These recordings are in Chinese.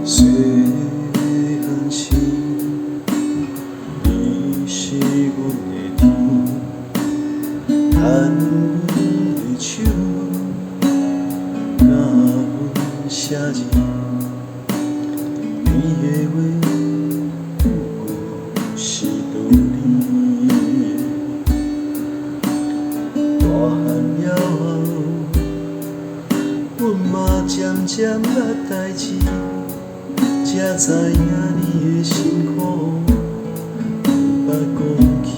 细汉时，你是阮的天，牵阮的手，教阮写字，你的话有是道理。大汉了后，阮嘛渐渐捌代志。 才知影你的辛苦不捌讲起，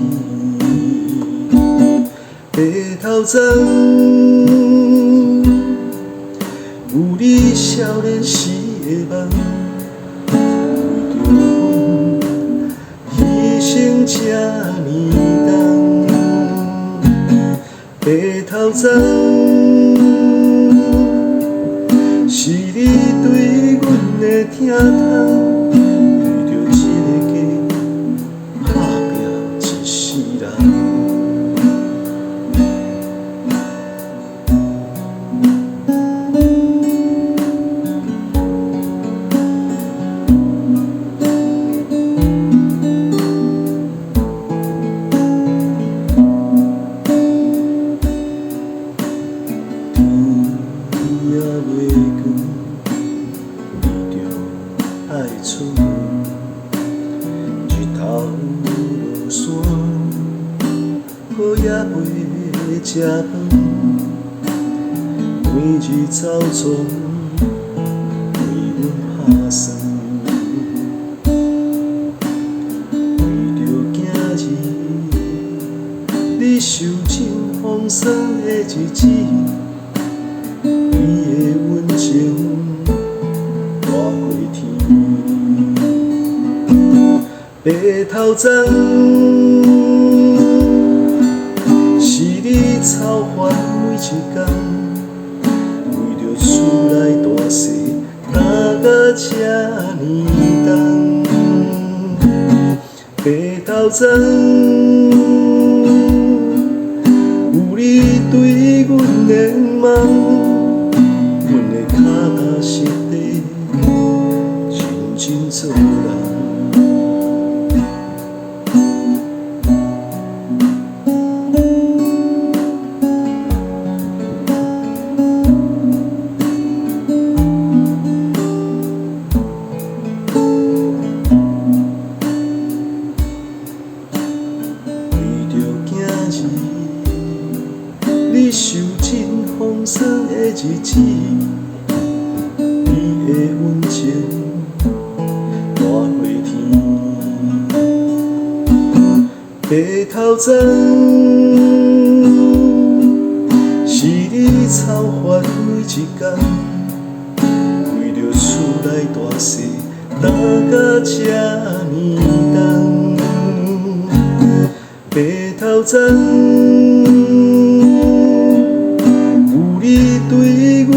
白头鬃有你少年时的梦，为着阮牺牲这呢重，白头鬃是你对阮的疼痛。 爱出门，日头落山，好也袂食饭，每日走总为阮打算，为着今日你受尽风霜的日子，你的温情。 白头鬃是你操烦每一天，为着厝内大事担甲这呢重。白头鬃有你对阮的梦，阮的脚踏实地，认真做人。 你受尽风霜的日子，你的温情大过天。白头鬃是你操烦每一天，为着厝内大事担甲这呢重。白头鬃。 你对阮